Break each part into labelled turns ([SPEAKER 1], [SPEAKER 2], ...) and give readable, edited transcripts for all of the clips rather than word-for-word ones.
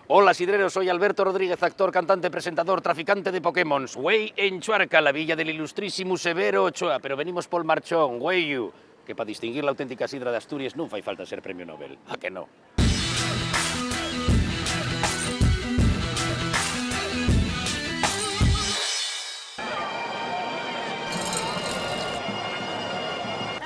[SPEAKER 1] Hola, sidreros, soy Alberto Rodríguez, actor, cantante, presentador, traficante de Pokémon. Güey en Chuarca, la villa del ilustrísimo Severo Ochoa, pero venimos por marchón, güey you, que para distinguir la auténtica sidra de Asturias no fai falta ser premio Nobel. ¿A que no?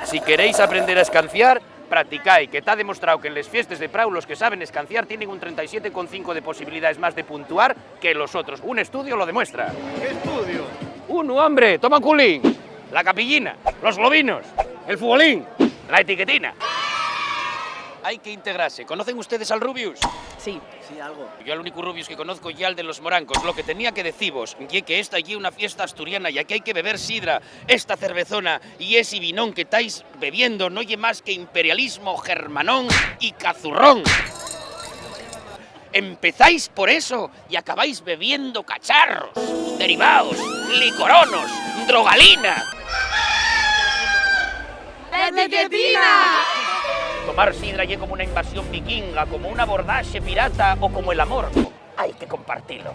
[SPEAKER 1] Si queréis aprender a escanciar, practicáis, que está demostrado que en las fiestas de Prau los que saben escanciar tienen un 37,5 de posibilidades más de puntuar que los otros. Un estudio lo demuestra.
[SPEAKER 2] ¿Qué estudio?
[SPEAKER 1] Uno, hombre, toma un culín, la capillina, los globinos, el futbolín, la etiquetina. Hay que integrarse. ¿Conocen ustedes al Rubius?
[SPEAKER 3] Sí, algo.
[SPEAKER 1] Yo el único Rubius que conozco ya el de los morancos. Lo que tenía que deciros, y que esta allí una fiesta asturiana, ya que hay que beber sidra, esta cervezona y ese vinón que estáis bebiendo no oye más que imperialismo, germanón y cazurrón. Empezáis por eso y acabáis bebiendo cacharros, derivados, licoronos, drogalina.
[SPEAKER 4] ¡Etiquetina!
[SPEAKER 1] Tomar sidra ya como una invasión vikinga, como un abordaje pirata o como el amor. Hay que compartirlo.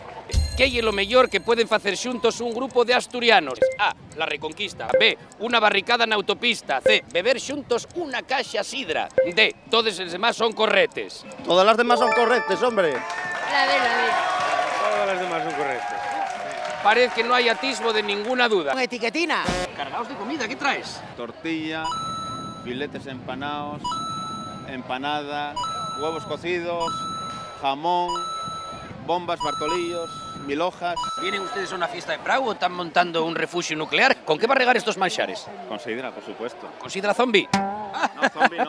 [SPEAKER 1] ¿Qué es lo mejor que pueden hacer juntos un grupo de asturianos? A. La Reconquista. B. Una barricada na autopista. C. Beber juntos una caixa sidra. D. Todos los demás son corretes.
[SPEAKER 2] Todas las demás son correctas, hombre.
[SPEAKER 4] La ver.
[SPEAKER 2] Todas las demás son correctas.
[SPEAKER 1] Parece que no hay atisbo de ninguna duda.
[SPEAKER 3] Con etiquetina.
[SPEAKER 1] Cargaos de comida, ¿qué traes?
[SPEAKER 5] Tortilla, filetes empanados, empanada, huevos cocidos, jamón, bombas, bartolillos, 1000 hojas.
[SPEAKER 1] ¿Vienen ustedes a una fiesta de Prau o están montando un refugio nuclear? ¿Con qué va a regar estos manchares?
[SPEAKER 5] Con sidra, por supuesto.
[SPEAKER 1] ¿Con sidra zombie?
[SPEAKER 5] No, zombie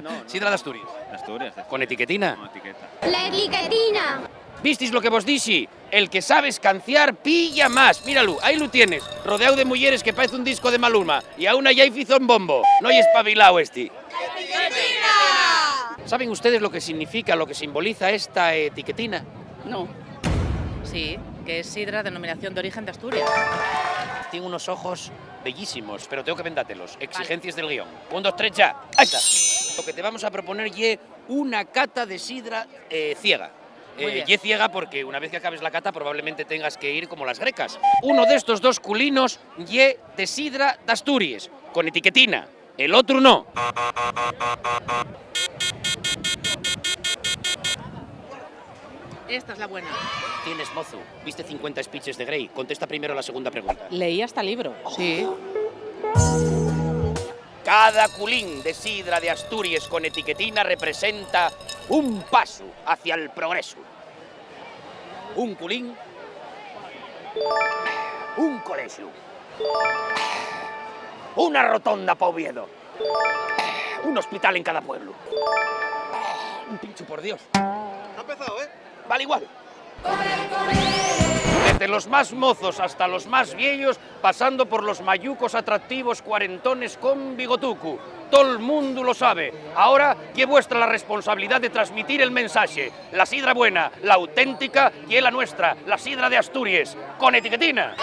[SPEAKER 5] no.
[SPEAKER 1] Sidra de Asturias.
[SPEAKER 5] Asturias.
[SPEAKER 1] ¿Con etiquetina?
[SPEAKER 5] Con etiqueta.
[SPEAKER 4] La etiquetina.
[SPEAKER 1] ¿Visteis lo que vos dixi? El que sabe escanciar pilla más. Míralo, ahí lo tienes, rodeado de mujeres que parece un disco de Maluma. Y aún allá hizo un bombo. No hay espabilado este. ¿Saben ustedes lo que significa, lo que simboliza esta etiquetina?
[SPEAKER 3] No. Sí, que es sidra denominación de origen de Asturias.
[SPEAKER 1] Tiene unos ojos bellísimos, pero tengo que vendártelos. Exigencias del guión. 1, 2, 3, ya. Ahí está. Lo que te vamos a proponer es una cata de sidra ciega. Y ciega porque una vez que acabes la cata probablemente tengas que ir como las grecas. Uno de estos dos culinos ye de sidra de Asturias, con etiquetina. El otro no.
[SPEAKER 3] Esta es la buena.
[SPEAKER 1] Tienes, mozo. ¿Viste 50 speeches de Grey? Contesta primero la segunda pregunta.
[SPEAKER 3] Leí hasta libro. Sí.
[SPEAKER 1] Cada culín de sidra de Asturias con etiquetina representa un paso hacia el progreso. Un culín, un colegio, una rotonda para Oviedo, un hospital en cada pueblo. Un pincho, por Dios.
[SPEAKER 2] Ha empezado, ¿eh?
[SPEAKER 1] Vale igual. Desde los más mozos hasta los más viejos, pasando por los mayucos atractivos cuarentones con bigotucu. Todo el mundo lo sabe. Ahora que vuestra la responsabilidad de transmitir el mensaje. La sidra buena, la auténtica y la nuestra, la sidra de Asturias, con etiquetina.